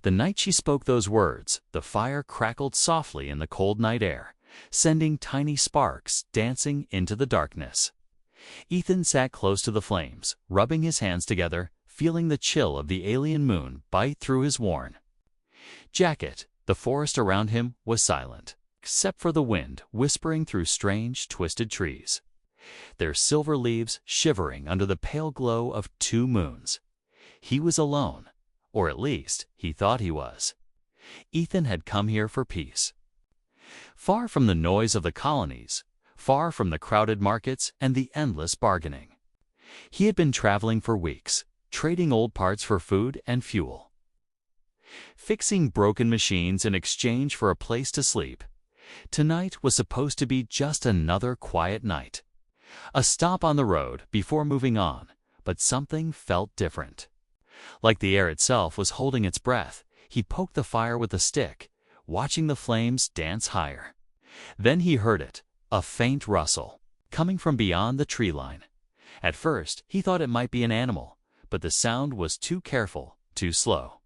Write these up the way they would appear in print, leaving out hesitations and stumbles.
The night she spoke those words, the fire crackled softly in the cold night air, sending tiny sparks dancing into the darkness. Ethan sat close to the flames, rubbing his hands together, feeling the chill of the alien moon bite through his worn jacket. The forest around him was silent, except for the wind whispering through strange, twisted trees, their silver leaves shivering under the pale glow of two moons. He was alone, or at least he thought he was. Ethan had come here for peace. Far from the noise of the colonies, far from the crowded markets and the endless bargaining. He had been traveling for weeks, trading old parts for food and fuel, fixing broken machines in exchange for a place to sleep. Tonight was supposed to be just another quiet night, a stop on the road before moving on, but something felt different. Like the air itself was holding its breath, he poked the fire with a stick, watching the flames dance higher. Then he heard it, a faint rustle, coming from beyond the tree line. At first, he thought it might be an animal, but the sound was too careful, too slow.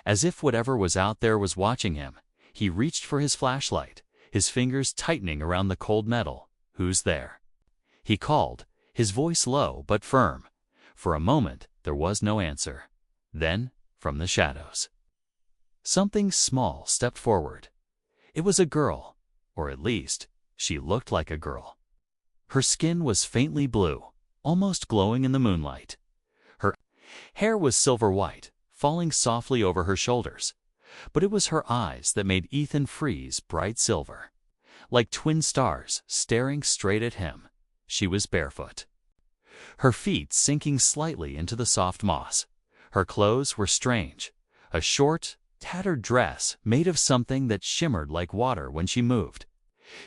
As if whatever was out there was watching him, he reached for his flashlight, his fingers tightening around the cold metal. "Who's there?" He called, his voice low but firm. For a moment, there was no answer. Then, from the shadows, something small stepped forward. It was a girl, or at least, she looked like a girl. Her skin was faintly blue, almost glowing in the moonlight. Her hair was silver white, falling softly over her shoulders. But it was her eyes that made Ethan freeze bright silver, like twin stars staring straight at him. She was barefoot, her feet sinking slightly into the soft moss. Her clothes were strange, a short, tattered dress made of something that shimmered like water when she moved.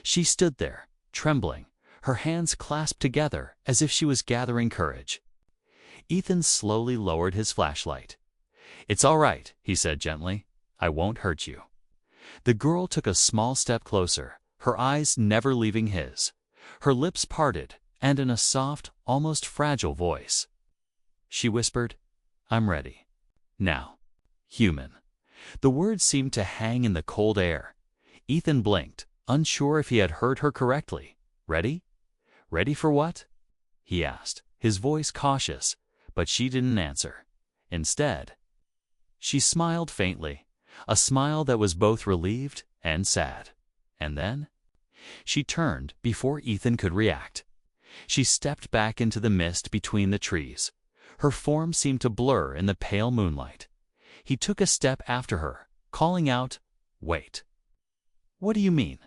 She stood there, trembling, her hands clasped together as if she was gathering courage. Ethan slowly lowered his flashlight. "It's all right," he said gently. "I won't hurt you." The girl took a small step closer, her eyes never leaving his. Her lips parted, and in a soft, almost fragile voice, she whispered, "I'm ready. Now, human." The words seemed to hang in the cold air. Ethan blinked, unsure if he had heard her correctly. "Ready? Ready for what?" he asked, his voice cautious, but she didn't answer. Instead, she smiled faintly, a smile that was both relieved and sad. And then, she turned before Ethan could react. She stepped back into the mist between the trees. Her form seemed to blur in the pale moonlight. He took a step after her, calling out, "Wait." "What do you mean?"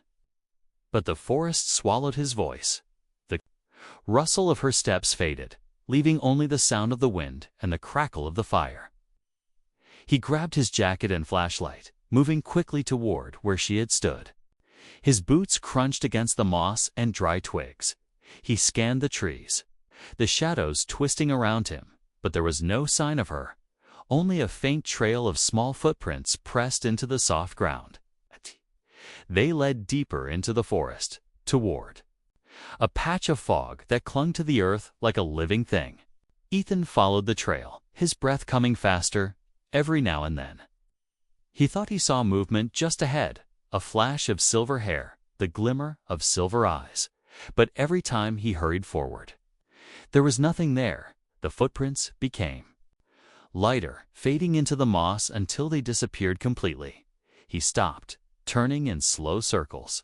But the forest swallowed his voice. The rustle of her steps faded, leaving only the sound of the wind and the crackle of the fire. He grabbed his jacket and flashlight, moving quickly toward where she had stood. His boots crunched against the moss and dry twigs. He scanned the trees, the shadows twisting around him, but there was no sign of her, only a faint trail of small footprints pressed into the soft ground. They led deeper into the forest, toward a patch of fog that clung to the earth like a living thing. Ethan followed the trail, his breath coming faster every now and then. He thought he saw movement just ahead, a flash of silver hair, the glimmer of silver eyes. But every time he hurried forward, there was nothing there. The footprints became lighter, fading into the moss until they disappeared completely. He stopped, turning in slow circles.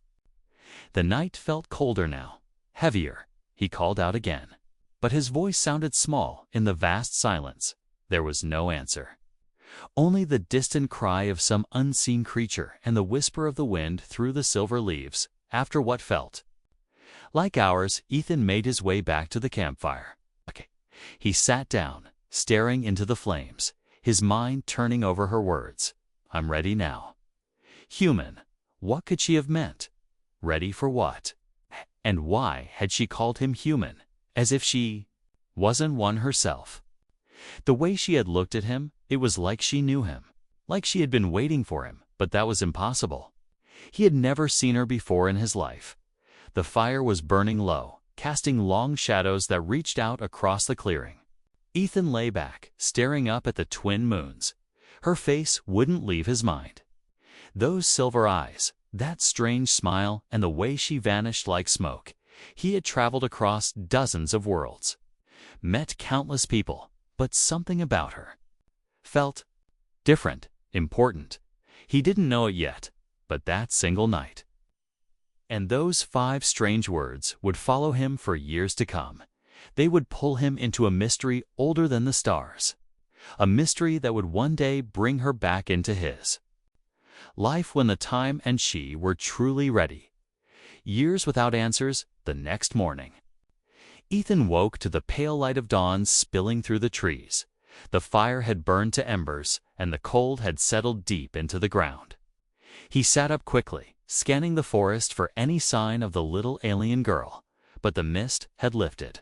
The night felt colder now, heavier. He called out again, but his voice sounded small in the vast silence. There was no answer. Only the distant cry of some unseen creature and the whisper of the wind through the silver leaves. After what felt like hours, Ethan made his way back to the campfire. He sat down, staring into the flames, his mind turning over her words. "I'm ready now." Human. What could she have meant? Ready for what? And why had she called him human, as if she wasn't one herself? The way she had looked at him, it was like she knew him, like she had been waiting for him, but that was impossible. He had never seen her before in his life. The fire was burning low, casting long shadows that reached out across the clearing. Ethan lay back, staring up at the twin moons. Her face wouldn't leave his mind. Those silver eyes, that strange smile, and the way she vanished like smoke. He had traveled across dozens of worlds, met countless people, but something about her felt different, important. He didn't know it yet, but that single night. And those 5 strange words would follow him for years to come. They would pull him into a mystery older than the stars, a mystery that would one day bring her back into his life when the time and she were truly ready. Years without answers. The next morning, Ethan woke to the pale light of dawn spilling through the trees. The fire had burned to embers, and the cold had settled deep into the ground. He sat up quickly, scanning the forest for any sign of the little alien girl, but the mist had lifted,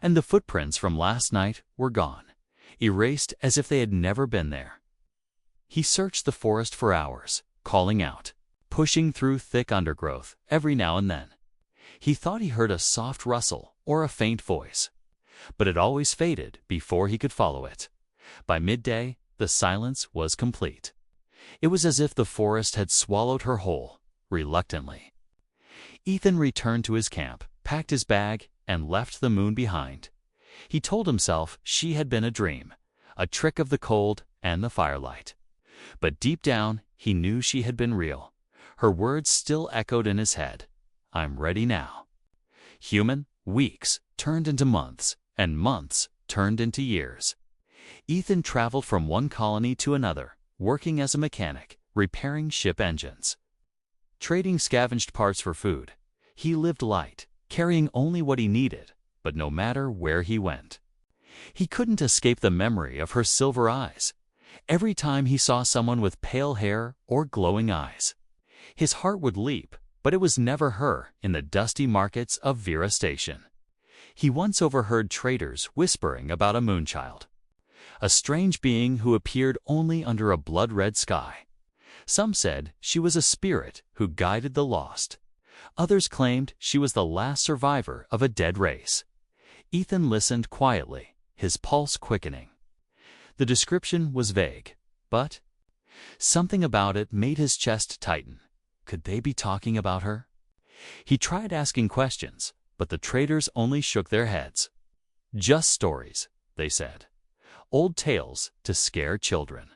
and the footprints from last night were gone, erased as if they had never been there. He searched the forest for hours, calling out, pushing through thick undergrowth every now and then. He thought he heard a soft rustle or a faint voice, but it always faded before he could follow it. By midday, the silence was complete. It was as if the forest had swallowed her whole, reluctantly. Ethan returned to his camp, packed his bag, and left the moon behind. He told himself she had been a dream, a trick of the cold and the firelight. But deep down, he knew she had been real. Her words still echoed in his head. "I'm ready now." Human weeks turned into months, and months turned into years. Ethan traveled from one colony to another, working as a mechanic, repairing ship engines, trading scavenged parts for food. He lived light, carrying only what he needed, but no matter where he went, he couldn't escape the memory of her silver eyes. Every time he saw someone with pale hair or glowing eyes, his heart would leap, but it was never her in the dusty markets of Vera Station. He once overheard traders whispering about a moonchild, a strange being who appeared only under a blood-red sky. Some said she was a spirit who guided the lost. Others claimed she was the last survivor of a dead race. Ethan listened quietly, his pulse quickening. The description was vague, but something about it made his chest tighten. Could they be talking about her? He tried asking questions, but the traders only shook their heads. "Just stories," they said. "Old tales to scare children."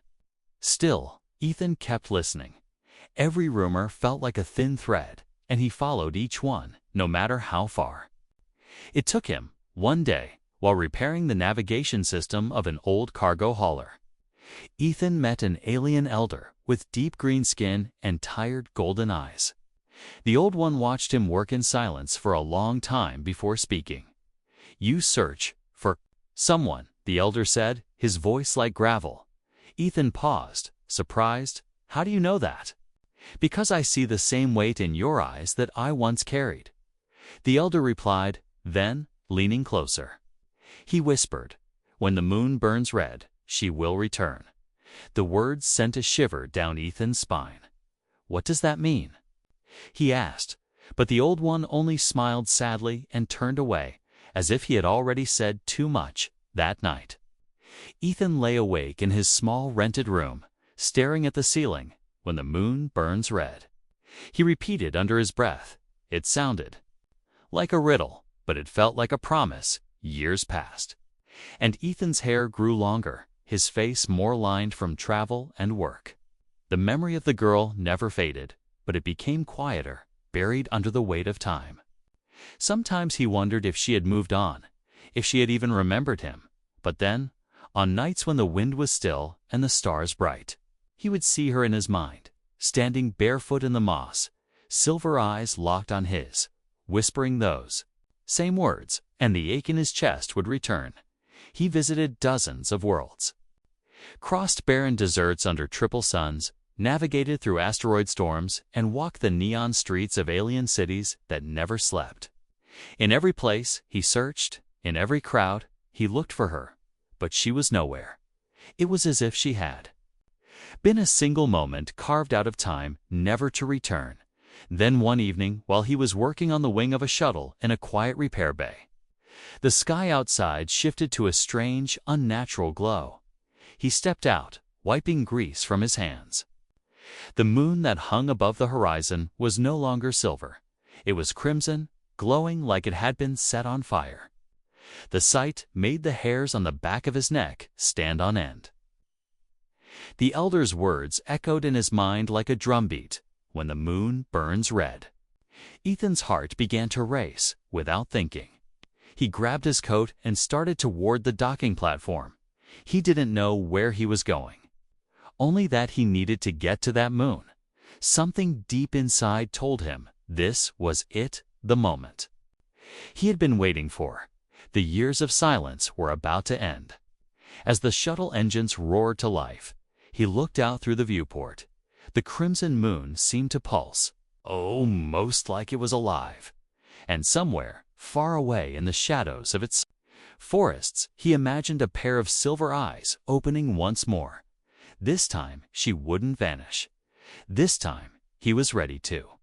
Still, Ethan kept listening. Every rumor felt like a thin thread, and he followed each one, no matter how far. It took him, one day, while repairing the navigation system of an old cargo hauler. Ethan met an alien elder with deep green skin and tired golden eyes. The old one watched him work in silence for a long time before speaking. "You search for someone," the elder said, his voice like gravel. Ethan paused, surprised. "How do you know that?" "Because I see the same weight in your eyes that I once carried," the elder replied, then, leaning closer, he whispered, "When the moon burns red, she will return." The words sent a shiver down Ethan's spine. "What does that mean?" he asked, but the old one only smiled sadly and turned away, as if he had already said too much that night. Ethan lay awake in his small rented room, staring at the ceiling. "When the moon burns red." He repeated under his breath. It sounded like a riddle, but it felt like a promise. Years passed, and Ethan's hair grew longer, his face more lined from travel and work. The memory of the girl never faded, but it became quieter, buried under the weight of time. Sometimes he wondered if she had moved on, if she had even remembered him. But then, on nights when the wind was still and the stars bright, he would see her in his mind, standing barefoot in the moss, silver eyes locked on his, whispering those same words, and the ache in his chest would return. He visited dozens of worlds, crossed barren deserts under triple suns, navigated through asteroid storms, and walked the neon streets of alien cities that never slept. In every place he searched, in every crowd he looked for her, but she was nowhere. It was as if she had been a single moment carved out of time, never to return. Then one evening, while he was working on the wing of a shuttle in a quiet repair bay, the sky outside shifted to a strange, unnatural glow. He stepped out, wiping grease from his hands. The moon that hung above the horizon was no longer silver. It was crimson, glowing like it had been set on fire. The sight made the hairs on the back of his neck stand on end. The elder's words echoed in his mind like a drumbeat, "When the moon burns red." Ethan's heart began to race without thinking. He grabbed his coat and started toward the docking platform. He didn't know where he was going, only that he needed to get to that moon. Something deep inside told him this was it, the moment he had been waiting for. The years of silence were about to end. As the shuttle engines roared to life, he looked out through the viewport. The crimson moon seemed to pulse, almost like it was alive. And somewhere, far away in the shadows of its forests, he imagined a pair of silver eyes opening once more. This time, she wouldn't vanish. This time, he was ready to.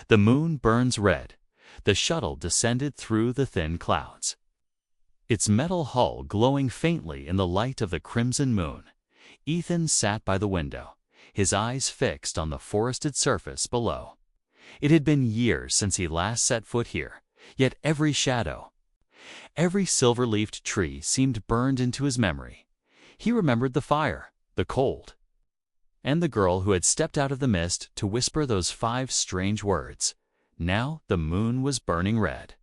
The moon burns red. The shuttle descended through the thin clouds, its metal hull glowing faintly in the light of the crimson moon. Ethan sat by the window, his eyes fixed on the forested surface below. It had been years since he last set foot here, yet every shadow, every silver-leafed tree seemed burned into his memory. He remembered the fire, the cold, and the girl who had stepped out of the mist to whisper those 5 strange words. Now the moon was burning red.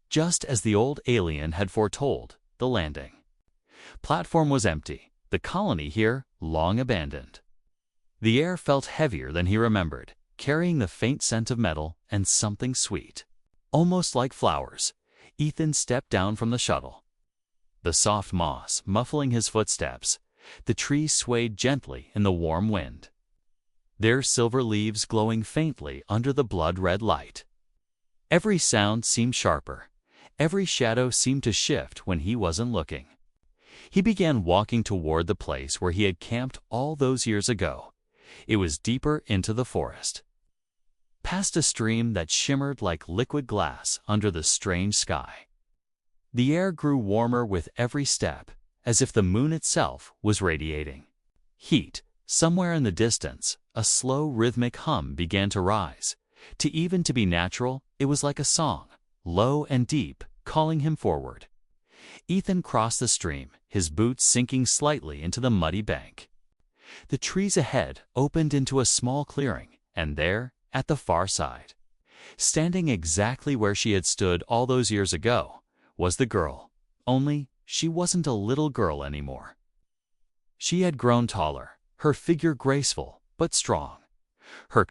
Just as the old alien had foretold, the landing platform was empty, the colony here long abandoned. The air felt heavier than he remembered, carrying the faint scent of metal and something sweet, almost like flowers. Ethan stepped down from the shuttle, the soft moss muffling his footsteps. The trees swayed gently in the warm wind, their silver leaves glowing faintly under the blood-red light. Every sound seemed sharper. Every shadow seemed to shift when he wasn't looking. He began walking toward the place where he had camped all those years ago. It was deeper into the forest, past a stream that shimmered like liquid glass under the strange sky. The air grew warmer with every step, as if the moon itself was radiating heat. Somewhere in the distance, a slow rhythmic hum began to rise. To be natural, it was like a song, low and deep, calling him forward. Ethan crossed the stream, his boots sinking slightly into the muddy bank. The trees ahead opened into a small clearing, and there, at the far side, standing exactly where she had stood all those years ago, was the girl. Only, she wasn't a little girl anymore. She had grown taller, her figure graceful but strong, her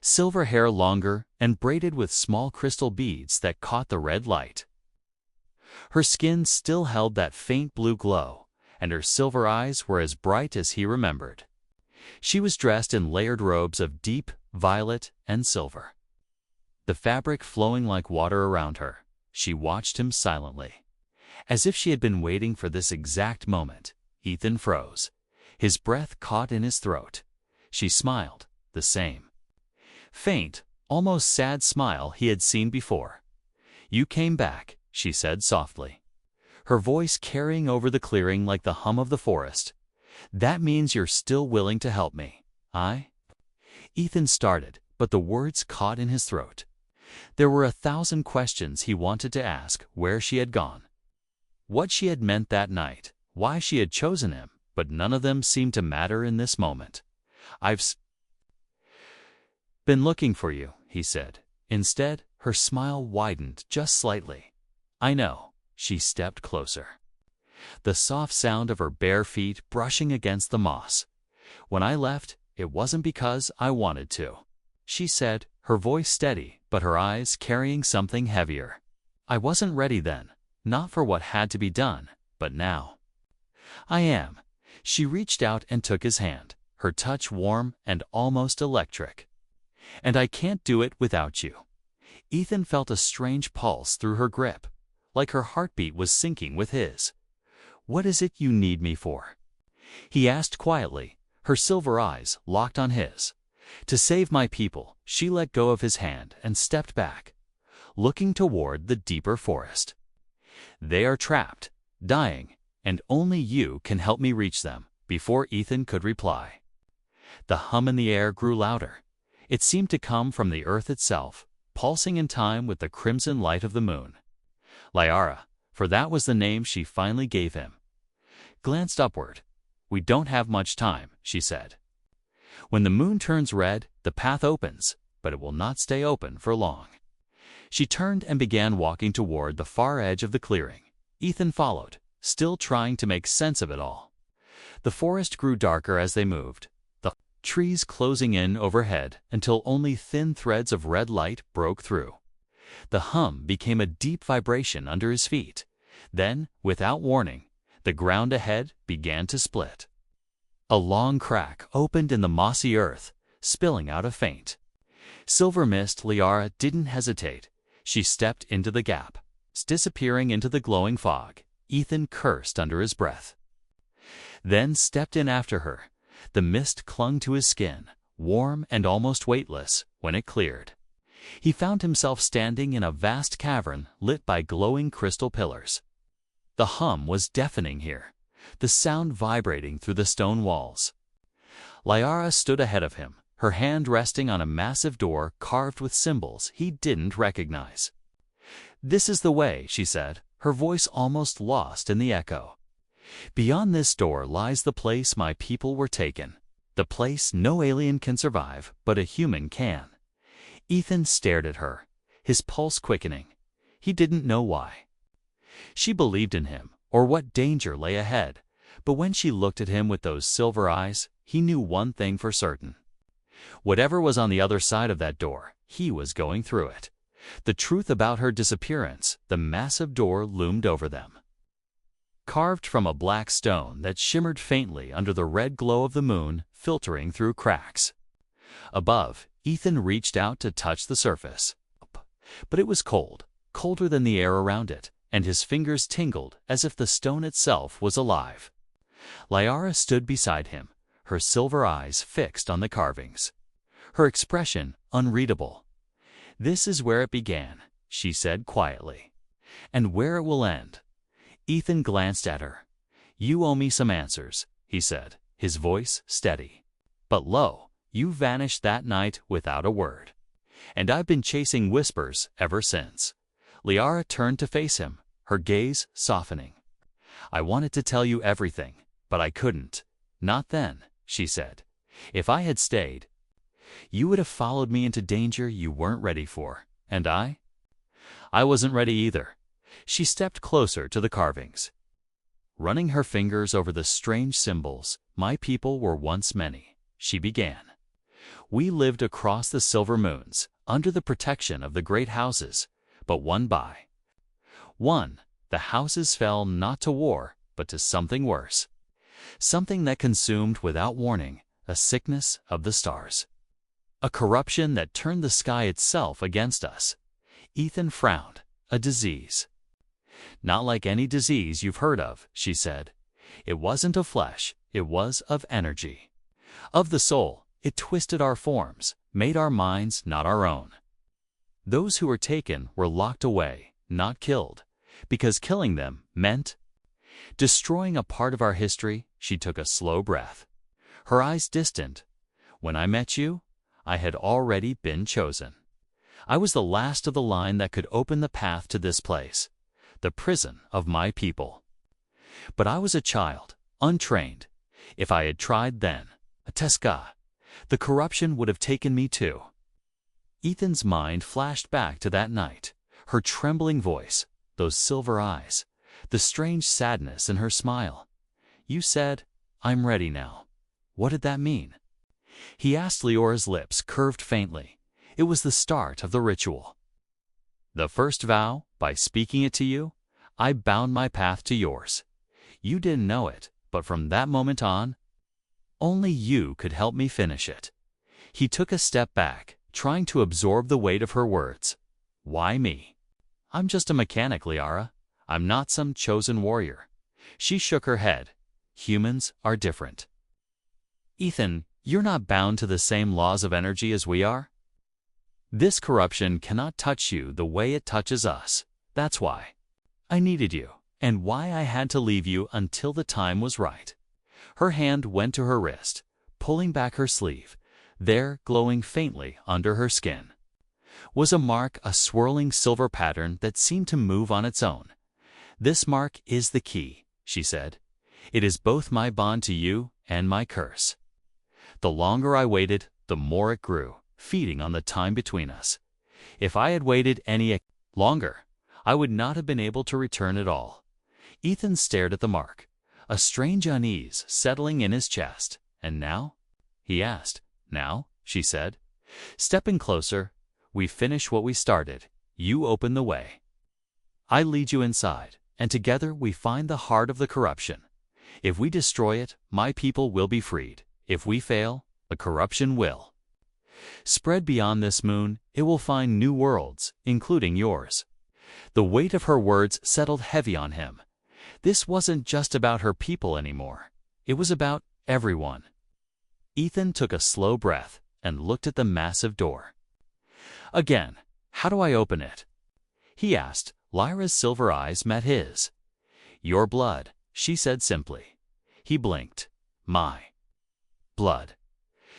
silver hair longer and braided with small crystal beads that caught the red light. Her skin still held that faint blue glow, and her silver eyes were as bright as he remembered. She was dressed in layered robes of deep violet and silver, the fabric flowing like water around her. She watched him silently, as if she had been waiting for this exact moment. Ethan froze. His breath caught in his throat. She smiled, the same faint, almost sad smile he had seen before. "You came back," she said softly, her voice carrying over the clearing like the hum of the forest. "That means you're still willing to help me." Ethan started, but the words caught in his throat. There were 1,000 questions he wanted to ask: where she had gone, what she had meant that night, why she had chosen him. But none of them seemed to matter in this moment. "I've been looking for you," he said. Instead, her smile widened just slightly. "I know." She stepped closer, the soft sound of her bare feet brushing against the moss. "When I left, it wasn't because I wanted to," she said, her voice steady, but her eyes carrying something heavier. "I wasn't ready then, not for what had to be done, but now I am." She reached out and took his hand, her touch warm and almost electric. "And I can't do it without you." Ethan felt a strange pulse through her grip, like her heartbeat was syncing with his. "What is it you need me for?" he asked quietly, her silver eyes locked on his. "To save my people." She let go of his hand and stepped back, looking toward the deeper forest. "They are trapped, dying, and only you can help me reach them." before Ethan could reply. The hum in the air grew louder. It seemed to come from the earth itself, pulsing in time with the crimson light of the moon. Liara, for that was the name she finally gave him, glanced upward. "We don't have much time," she said. "When the moon turns red, the path opens, but it will not stay open for long." She turned and began walking toward the far edge of the clearing. Ethan followed, still trying to make sense of it all. The forest grew darker as they moved, the trees closing in overhead until only thin threads of red light broke through. The hum became a deep vibration under his feet. Then, without warning, the ground ahead began to split. A long crack opened in the mossy earth, spilling out a faint silver mist. Liara didn't hesitate. She stepped into the gap, disappearing into the glowing fog. Ethan cursed under his breath, then stepped in after her. The mist clung to his skin, warm and almost weightless. When it cleared, he found himself standing in a vast cavern lit by glowing crystal pillars. The hum was deafening here, the sound vibrating through the stone walls. Liara stood ahead of him, her hand resting on a massive door carved with symbols he didn't recognize. "This is the way," she said, her voice almost lost in the echo. "Beyond this door lies the place my people were taken, the place no alien can survive, but a human can." Ethan stared at her, his pulse quickening. He didn't know why. She believed in him, or what danger lay ahead, but when she looked at him with those silver eyes, he knew one thing for certain. Whatever was on the other side of that door, he was going through it. The truth about her disappearance, the massive door loomed over them, carved from a black stone that shimmered faintly under the red glow of the moon filtering through cracks. Above, Ethan reached out to touch the surface, but it was cold, colder than the air around it, and his fingers tingled as if the stone itself was alive. Liara stood beside him, her silver eyes fixed on the carvings, her expression unreadable. "This is where it began," she said quietly, "and where it will end." Ethan glanced at her. "You owe me some answers," he said, his voice steady. "But lo, you vanished that night without a word. And I've been chasing whispers ever since." Liara turned to face him, her gaze softening. "I wanted to tell you everything, but I couldn't. Not then," she said. "If I had stayed, you would have followed me into danger you weren't ready for. And I wasn't ready either." She stepped closer to the carvings, running her fingers over the strange symbols. "My people were once many," she began. "We lived across the silver moons, under the protection of the great houses, but one by one, the houses fell not to war, but to something worse. Something that consumed without warning, a sickness of the stars. A corruption that turned the sky itself against us." Ethan frowned. "A disease." "Not like any disease you've heard of," she said. "It wasn't of flesh, it was of energy. Of the soul. It twisted our forms, made our minds not our own. Those who were taken were locked away, not killed, because killing them meant destroying a part of our history." She took a slow breath, her eyes distant. "When I met you, I had already been chosen. I was the last of the line that could open the path to this place, the prison of my people. But I was a child, untrained. If I had tried then, Teska, the corruption would have taken me too." Ethan's mind flashed back to that night, her trembling voice, those silver eyes, the strange sadness in her smile. "You said, 'I'm ready now.' What did that mean?" He asked. Liara's lips curved faintly. It was the start of the ritual. "The first vow, by speaking it to you, I bound my path to yours. You didn't know it, but from that moment on, only you could help me finish it." He took a step back, trying to absorb the weight of her words. "Why me? I'm just a mechanic, Liara. I'm not some chosen warrior." She shook her head. "Humans are different. Ethan, you're not bound to the same laws of energy as we are. This corruption cannot touch you the way it touches us. That's why I needed you, and why I had to leave you until the time was right." Her hand went to her wrist, pulling back her sleeve. There, glowing faintly under her skin, was a mark, a swirling silver pattern that seemed to move on its own. "This mark is the key," she said. "It is both my bond to you and my curse." The longer I waited, the more it grew, feeding on the time between us. If I had waited any longer, I would not have been able to return at all. Ethan stared at the mark, a strange unease settling in his chest. "And now?" he asked. "Now," she said, stepping closer, "we finish what we started. You open the way. I lead you inside, and together we find the heart of the corruption. If we destroy it, my people will be freed. If we fail, the corruption will. Spread beyond this moon, it will find new worlds, including yours." The weight of her words settled heavy on him. This wasn't just about her people anymore. It was about everyone. Ethan took a slow breath and looked at the massive door. "Again, how do I open it?" he asked. Lyra's silver eyes met his. "Your blood," she said simply. He blinked. "My blood."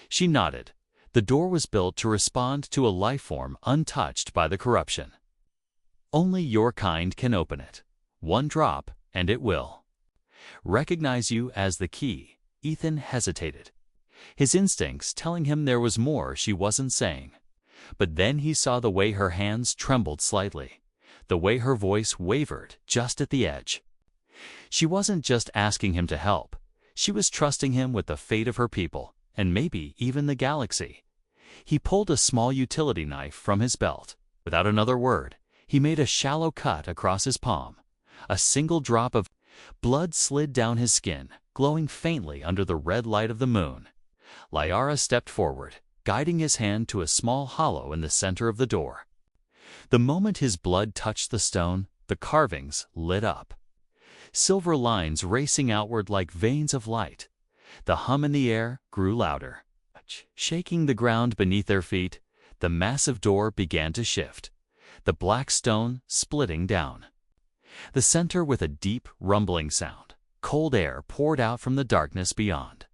She nodded. The door was built to respond to a life form untouched by the corruption. "Only your kind can open it. One drop, and it will recognize you as the key." Ethan hesitated, his instincts telling him there was more she wasn't saying. But then he saw the way her hands trembled slightly, the way her voice wavered just at the edge. She wasn't just asking him to help. She was trusting him with the fate of her people, and maybe even the galaxy. He pulled a small utility knife from his belt. Without another word, he made a shallow cut across his palm. A single drop of blood slid down his skin, glowing faintly under the red light of the moon. Lyra stepped forward, guiding his hand to a small hollow in the center of the door. The moment his blood touched the stone, the carvings lit up, silver lines racing outward like veins of light. The hum in the air grew louder. Shaking the ground beneath their feet, the massive door began to shift, the black stone splitting down. The center with a deep, rumbling sound. Cold air poured out from the darkness beyond.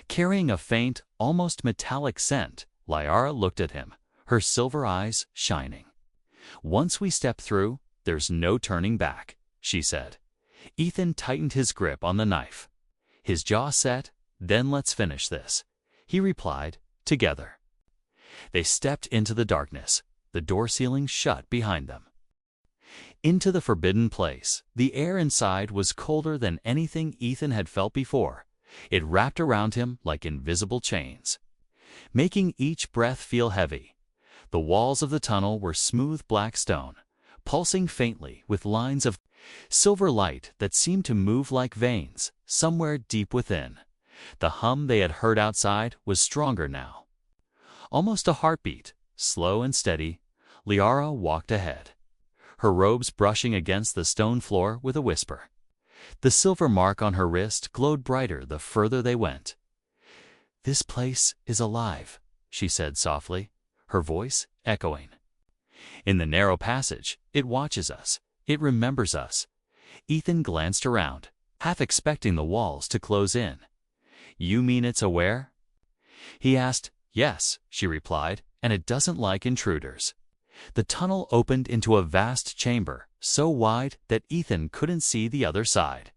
Carrying a faint, almost metallic scent, Lyra looked at him, her silver eyes shining. "Once we step through, there's no turning back," she said. Ethan tightened his grip on the knife. His jaw set. "Then let's finish this," he replied. Together they stepped into the darkness, the door ceiling shut behind them. Into the forbidden place. The air inside was colder than anything Ethan had felt before. It wrapped around him like invisible chains, making each breath feel heavy. The walls of the tunnel were smooth black stone, pulsing faintly with lines of silver light that seemed to move like veins somewhere deep within. The hum they had heard outside was stronger now. Almost a heartbeat, slow and steady, Lyra walked ahead, her robes brushing against the stone floor with a whisper. The silver mark on her wrist glowed brighter the further they went. "This place is alive," she said softly, her voice echoing. "In the narrow passage, it watches us. It remembers us." Ethan glanced around, half expecting the walls to close in. "You mean it's aware?" he asked. "Yes," she replied, "and it doesn't like intruders." The tunnel opened into a vast chamber, so wide that Ethan couldn't see the other side.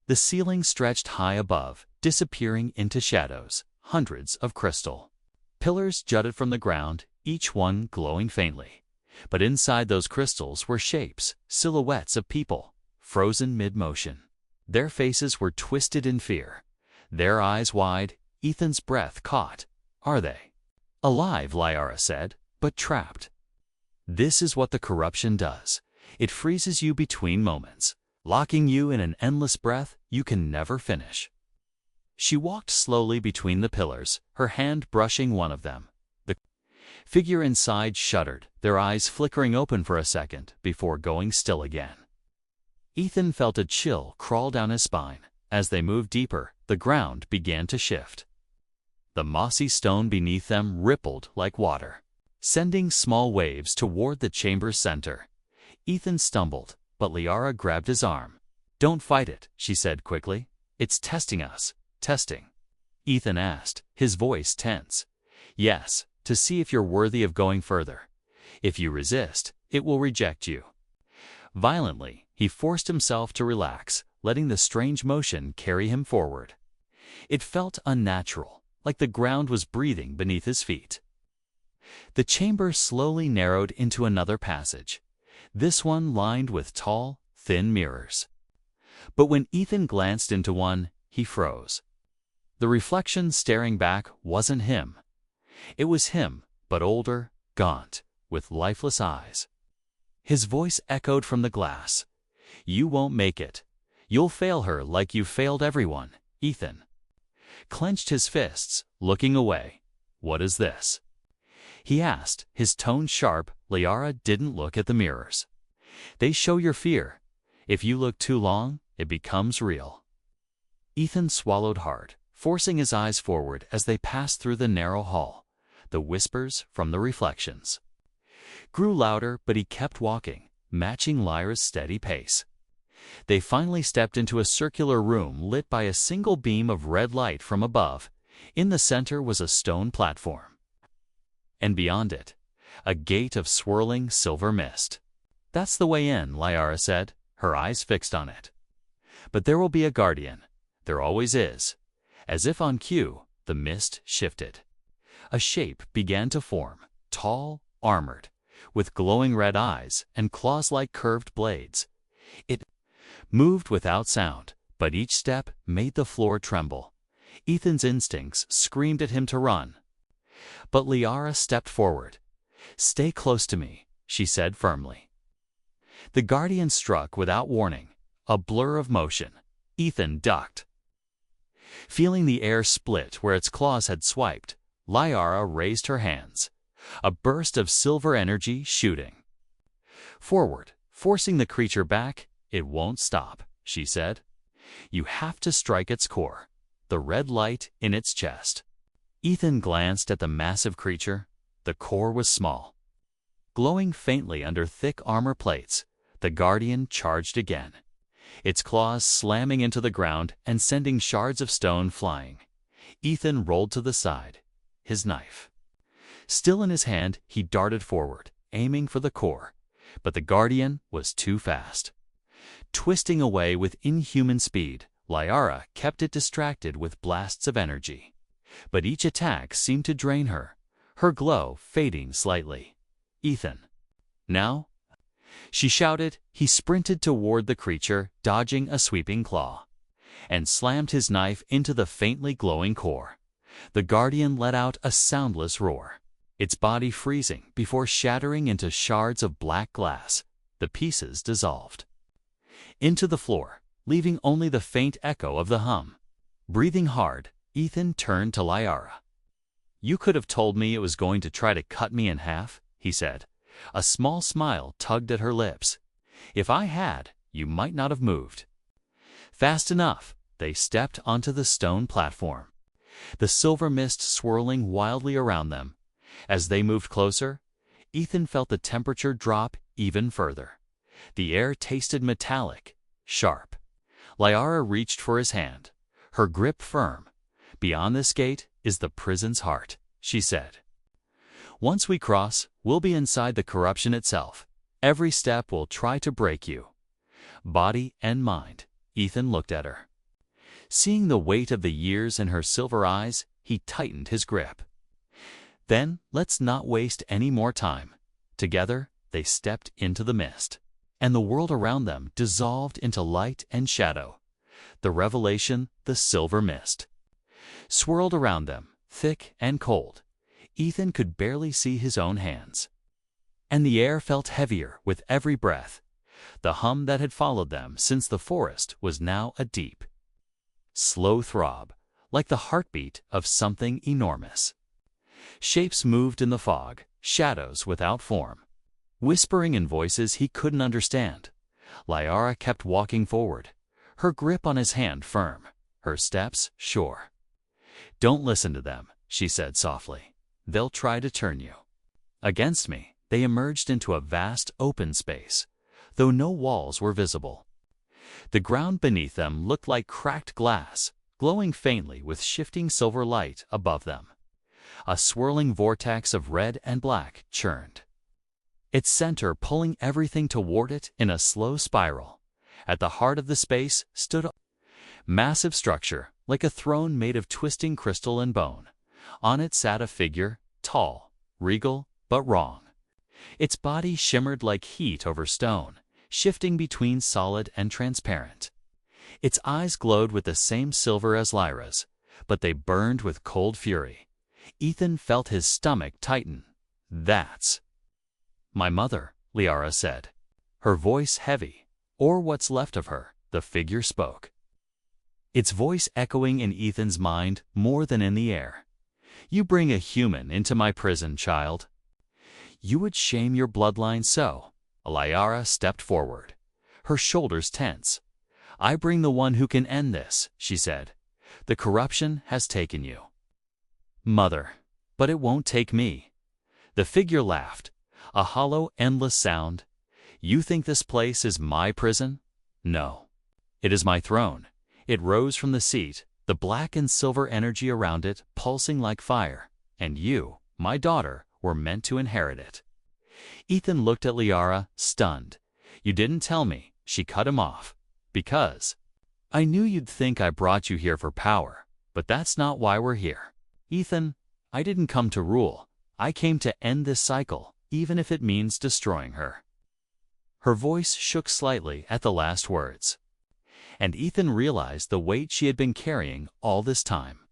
The ceiling stretched high above, disappearing into shadows. Hundreds of crystal pillars jutted from the ground, each one glowing faintly. But inside those crystals were shapes, silhouettes of people, frozen mid-motion. Their faces were twisted in fear, their eyes wide. Ethan's breath caught. "Are they alive?" Lyra said, "but trapped. This is what the corruption does. It freezes you between moments, locking you in an endless breath you can never finish." She walked slowly between the pillars, her hand brushing one of them. The figure inside shuddered, their eyes flickering open for a second before going still again. Ethan felt a chill crawl down his spine. As they moved deeper, the ground began to shift. The mossy stone beneath them rippled like water, sending small waves toward the chamber's center. Ethan stumbled, but Lyra grabbed his arm. "Don't fight it," she said quickly. It's testing us. Testing? Ethan asked, his voice tense. Yes, to see if you're worthy of going further. If you resist, it will reject you. Violently, he forced himself to relax, letting the strange motion carry him forward. It felt unnatural, like the ground was breathing beneath his feet. The chamber slowly narrowed into another passage, this one lined with tall, thin mirrors. But when Ethan glanced into one, he froze. The reflection staring back wasn't him. It was him, but older, gaunt, with lifeless eyes. His voice echoed from the glass. You won't make it. You'll fail her like you've failed everyone, Ethan. Clenched his fists, looking away. What is this? He asked, his tone sharp. Liara didn't look at the mirrors. They show your fear. If you look too long, it becomes real. Ethan swallowed hard, forcing his eyes forward as they passed through the narrow hall. The whispers from the reflections grew louder, but he kept walking, matching Lyra's steady pace. They finally stepped into a circular room lit by a single beam of red light from above. In the center was a stone platform. And beyond it, a gate of swirling silver mist. That's the way in, Lyra said, her eyes fixed on it. But there will be a guardian. There always is. As if on cue, the mist shifted. A shape began to form, tall, armored, with glowing red eyes and claws-like curved blades. It moved without sound, but each step made the floor tremble. Ethan's instincts screamed at him to run. But Liara stepped forward. Stay close to me, she said firmly. The guardian struck without warning, a blur of motion. Ethan ducked. Feeling the air split where its claws had swiped, Liara raised her hands, a burst of silver energy shooting forward, forcing the creature back. It won't stop, she said. You have to strike its core, the red light in its chest. Ethan glanced at the massive creature. The core was small. Glowing faintly under thick armor plates, the guardian charged again, its claws slamming into the ground and sending shards of stone flying. Ethan rolled to the side, his knife still in his hand. He darted forward, aiming for the core, but the guardian was too fast. Twisting away with inhuman speed, Liara kept it distracted with blasts of energy. But each attack seemed to drain her, her glow fading slightly. Ethan. Now? She shouted. He sprinted toward the creature, dodging a sweeping claw, and slammed his knife into the faintly glowing core. The guardian let out a soundless roar, its body freezing before shattering into shards of black glass. The pieces dissolved into the floor, leaving only the faint echo of the hum. Breathing hard, Ethan turned to Liara. You could have told me it was going to try to cut me in half, he said. A small smile tugged at her lips. If I had, you might not have moved. Fast enough, they stepped onto the stone platform, the silver mist swirling wildly around them. As they moved closer, Ethan felt the temperature drop even further. The air tasted metallic, sharp. Liara reached for his hand, her grip firm. Beyond this gate is the prison's heart, she said. Once we cross, we'll be inside the corruption itself. Every step will try to break you, body and mind. Ethan looked at her. Seeing the weight of the years in her silver eyes, he tightened his grip. Then, let's not waste any more time. Together, they stepped into the mist, and the world around them dissolved into light and shadow. The revelation, the silver mist, swirled around them, thick and cold. Ethan could barely see his own hands. And the air felt heavier with every breath. The hum that had followed them since the forest was now a deep, slow throb, like the heartbeat of something enormous. Shapes moved in the fog, shadows without form, whispering in voices he couldn't understand. Liara kept walking forward, her grip on his hand firm, her steps sure. Don't listen to them, she said softly. They'll try to turn you against me. They emerged into a vast open space, though no walls were visible. The ground beneath them looked like cracked glass, glowing faintly with shifting silver light above them. A swirling vortex of red and black churned, its center pulling everything toward it in a slow spiral. At the heart of the space stood a massive structure, like a throne made of twisting crystal and bone. On it sat a figure, tall, regal, but wrong. Its body shimmered like heat over stone, shifting between solid and transparent. Its eyes glowed with the same silver as Lyra's, but they burned with cold fury. Ethan felt his stomach tighten. "That's my mother," Liara said, her voice heavy. "Or what's left of her," the figure spoke, its voice echoing in Ethan's mind more than in the air. "You bring a human into my prison, child. You would shame your bloodline so." Liara stepped forward, her shoulders tense. "I bring the one who can end this," she said. "The corruption has taken you, Mother, but it won't take me." The figure laughed, a hollow, endless sound. "You think this place is my prison? No. It is my throne." It rose from the seat, the black and silver energy around it pulsing like fire. "And you, my daughter, were meant to inherit it." Ethan looked at Liara, stunned. "You didn't tell me," she cut him off. "Because I knew you'd think I brought you here for power, but that's not why we're here. Ethan, I didn't come to rule. I came to end this cycle, even if it means destroying her." Her voice shook slightly at the last words, and Ethan realized the weight she had been carrying all this time.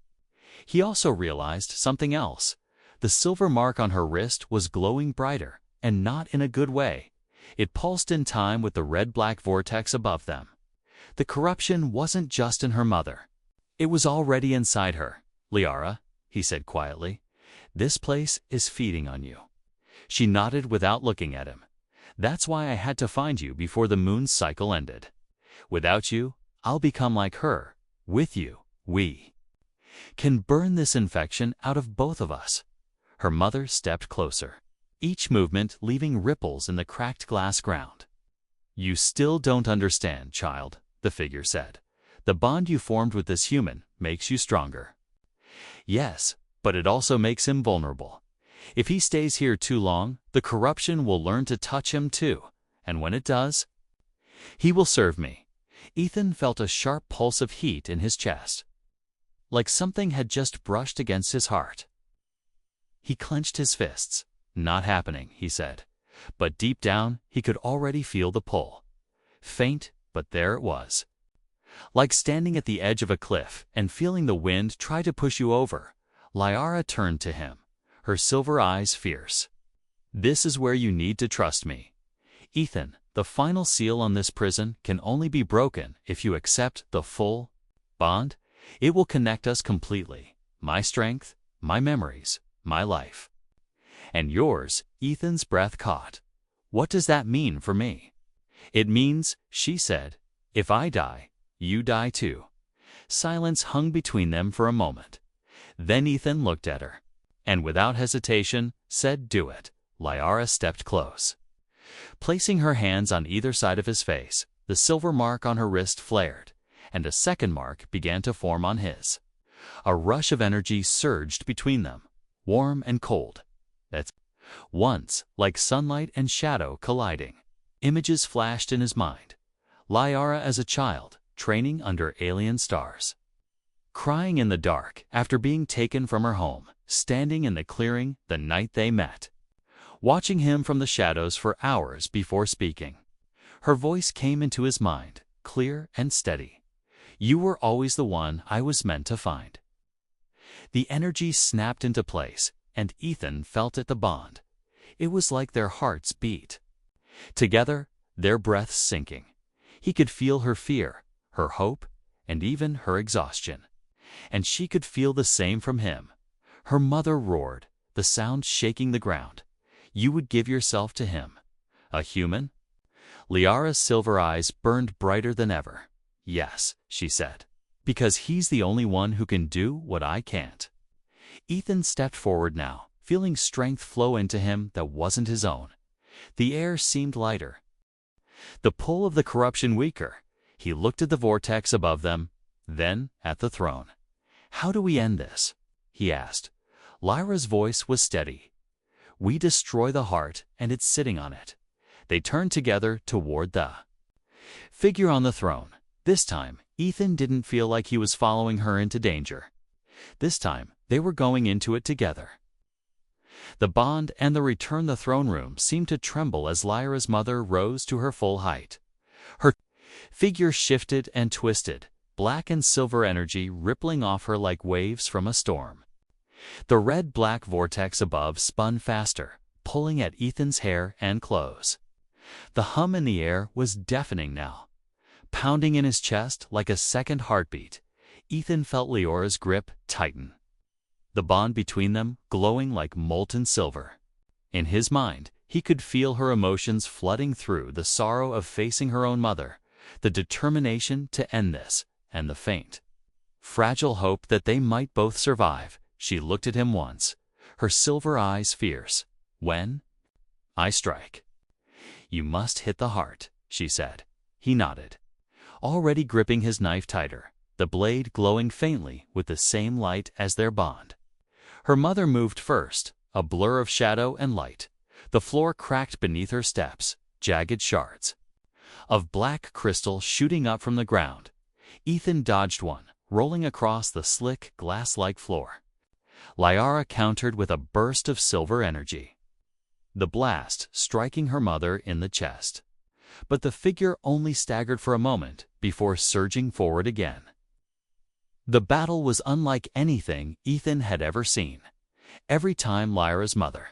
He also realized something else. The silver mark on her wrist was glowing brighter, and not in a good way. It pulsed in time with the red-black vortex above them. The corruption wasn't just in her mother. It was already inside her. "Liara," he said quietly, "this place is feeding on you." She nodded without looking at him. "That's why I had to find you before the moon's cycle ended. Without you, I'll become like her. With you, we can burn this infection out of both of us." Her mother stepped closer, each movement leaving ripples in the cracked glass ground. "You still don't understand, child," the figure said. "The bond you formed with this human makes you stronger." "Yes, but it also makes him vulnerable. If he stays here too long, the corruption will learn to touch him too, and when it does, he will serve me." Ethan felt a sharp pulse of heat in his chest, like something had just brushed against his heart. He clenched his fists. "Not happening," he said, but deep down he could already feel the pull. Faint, but there it was. Like standing at the edge of a cliff and feeling the wind try to push you over. Liara turned to him, her silver eyes fierce. "This is where you need to trust me. Ethan, the final seal on this prison can only be broken if you accept the full bond. It will connect us completely. My strength, my memories, my life. And yours." Ethan's breath caught. "What does that mean for me?" "It means," she said, "if I die, you die too." Silence hung between them for a moment. Then Ethan looked at her, and without hesitation said, "Do it." Liara stepped close, placing her hands on either side of his face. The silver mark on her wrist flared, and a second mark began to form on his. A rush of energy surged between them, warm and cold. That's once like sunlight and shadow colliding. Images flashed in his mind. Liara as a child, training under alien stars, crying in the dark after being taken from her home, standing in the clearing the night they met, watching him from the shadows for hours before speaking. Her voice came into his mind, clear and steady. "You were always the one I was meant to find." The energy snapped into place, and Ethan felt it, the bond. It was like their hearts beat together, their breaths sinking. He could feel her fear, her hope, and even her exhaustion. And she could feel the same from him. Her mother roared, the sound shaking the ground. "You would give yourself to him? A human?" Liara's silver eyes burned brighter than ever. "Yes," she said, "because he's the only one who can do what I can't." Ethan stepped forward now, feeling strength flow into him that wasn't his own. The air seemed lighter, the pull of the corruption weaker. He looked at the vortex above them, then at the throne. "How do we end this?" he asked. Lyra's voice was steady. "We destroy the heart, and it's sitting on it." They turned together toward the figure on the throne. This time, Ethan didn't feel like he was following her into danger. This time, they were going into it together. The bond and the return the throne room seemed to tremble as Lyra's mother rose to her full height. Her figure shifted and twisted, black and silver energy rippling off her like waves from a storm. The red-black vortex above spun faster, pulling at Ethan's hair and clothes. The hum in the air was deafening now. Pounding in his chest like a second heartbeat, Ethan felt Leora's grip tighten. The bond between them glowing like molten silver. In his mind, he could feel her emotions flooding through, the sorrow of facing her own mother, the determination to end this, and the faint, fragile hope that they might both survive. She looked at him once, her silver eyes fierce. "When I strike, you must hit the heart," she said. He nodded, already gripping his knife tighter, the blade glowing faintly with the same light as their bond. Her mother moved first, a blur of shadow and light. The floor cracked beneath her steps, jagged shards of black crystal shooting up from the ground. Ethan dodged one, rolling across the slick, glass-like floor. Lyra countered with a burst of silver energy, the blast striking her mother in the chest. But the figure only staggered for a moment before surging forward again. The battle was unlike anything Ethan had ever seen. Every time Lyra's mother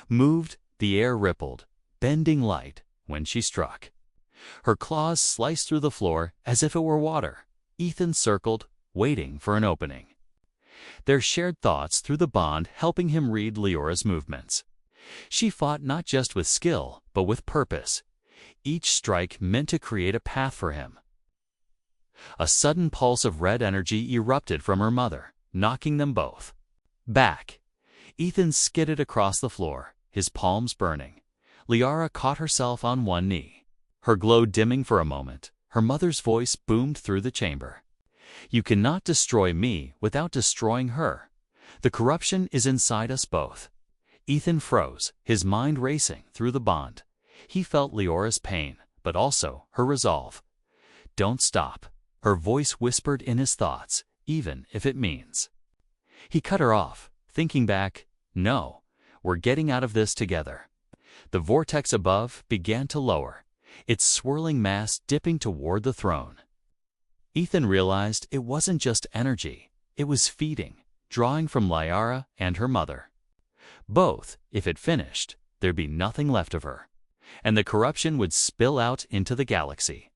moved, the air rippled, bending light when she struck. Her claws sliced through the floor as if it were water. Ethan circled, waiting for an opening. Their shared thoughts through the bond helping him read Leora's movements. She fought not just with skill, but with purpose. Each strike meant to create a path for him. A sudden pulse of red energy erupted from her mother, knocking them both back. Ethan skidded across the floor, his palms burning. Lyra caught herself on one knee, her glow dimming for a moment. Her mother's voice boomed through the chamber. "You cannot destroy me without destroying her. The corruption is inside us both." Ethan froze, his mind racing through the bond. He felt Leora's pain, but also her resolve. "Don't stop," her voice whispered in his thoughts, "even if it means." He cut her off, thinking back, "No, we're getting out of this together." The vortex above began to lower, its swirling mass dipping toward the throne. Ethan realized it wasn't just energy, it was feeding, drawing from Lyra and her mother. Both, if it finished, there'd be nothing left of her, and the corruption would spill out into the galaxy.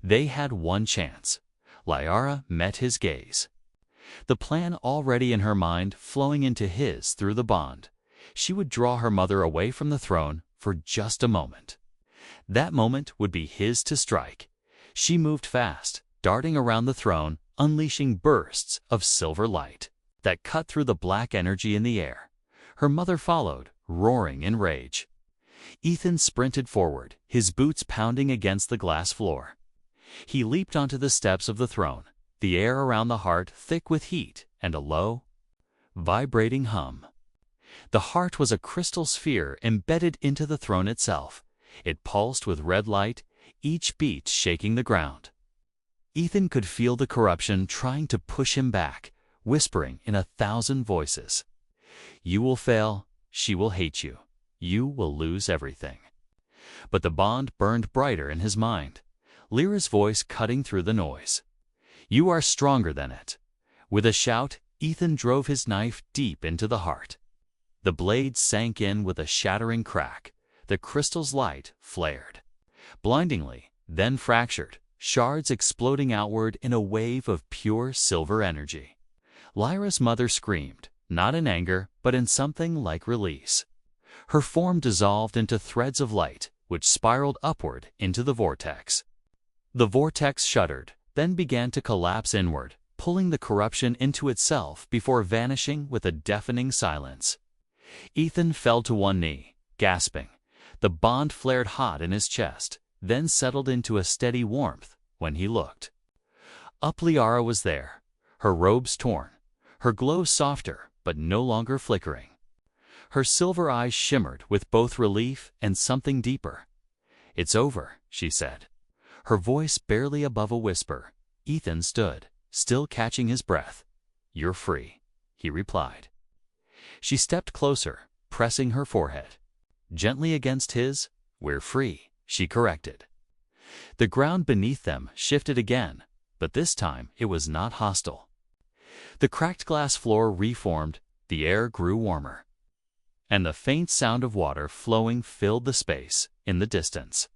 They had one chance. Lyra met his gaze, the plan already in her mind flowing into his through the bond. She would draw her mother away from the throne for just a moment. That moment would be his to strike. She moved fast, darting around the throne, unleashing bursts of silver light that cut through the black energy in the air. Her mother followed, roaring in rage. Ethan sprinted forward, his boots pounding against the glass floor. He leaped onto the steps of the throne, the air around the heart thick with heat and a low, vibrating hum. The heart was a crystal sphere embedded into the throne itself. It pulsed with red light, each beat shaking the ground. Ethan could feel the corruption trying to push him back, whispering in 1,000 voices. "You will fail, she will hate you, you will lose everything." But the bond burned brighter in his mind, Lyra's voice cutting through the noise. "You are stronger than it." With a shout, Ethan drove his knife deep into the heart. The blade sank in with a shattering crack. The crystal's light flared blindingly, then fractured, shards exploding outward in a wave of pure silver energy. Lyra's mother screamed, not in anger, but in something like release. Her form dissolved into threads of light, which spiraled upward into the vortex. The vortex shuddered, then began to collapse inward, pulling the corruption into itself before vanishing with a deafening silence. Ethan fell to one knee, gasping. The bond flared hot in his chest, then settled into a steady warmth, when he looked. Up Liara was there, her robes torn, her glow softer but no longer flickering. Her silver eyes shimmered with both relief and something deeper. "It's over," she said. Her voice barely above a whisper. Ethan stood, still catching his breath. "You're free," he replied. She stepped closer, pressing her forehead. Gently against his. "We're free," she corrected. The ground beneath them shifted again, but this time it was not hostile. The cracked glass floor reformed, the air grew warmer, and the faint sound of water flowing filled the space in the distance.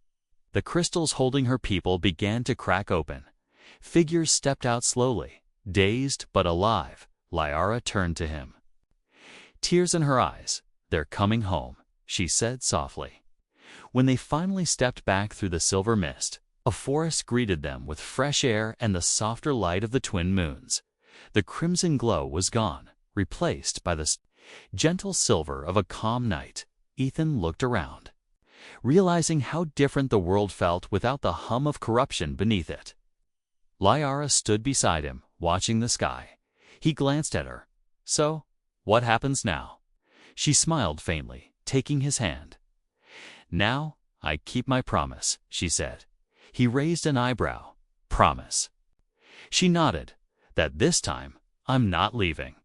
The crystals holding her people began to crack open. Figures stepped out slowly, dazed but alive. Liara turned to him. Tears in her eyes. "They're coming home," she said softly. When they finally stepped back through the silver mist, a forest greeted them with fresh air and the softer light of the twin moons. The crimson glow was gone, replaced by the gentle silver of a calm night. Ethan looked around, realizing how different the world felt without the hum of corruption beneath it. Liara stood beside him, watching the sky. He glanced at her. "So, what happens now?" She smiled faintly, taking his hand. "Now, I keep my promise," she said. He raised an eyebrow. "Promise?" She nodded. "That this time, I'm not leaving."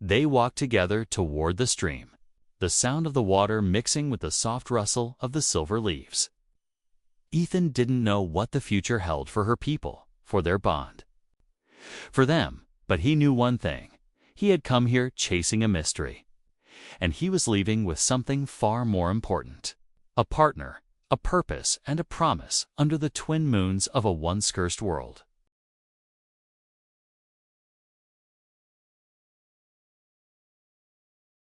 They walked together toward the stream, the sound of the water mixing with the soft rustle of the silver leaves. Ethan didn't know what the future held for her people, for their bond, for them, but he knew one thing. He had come here chasing a mystery, and he was leaving with something far more important. A partner, a purpose, and a promise under the twin moons of a once cursed world.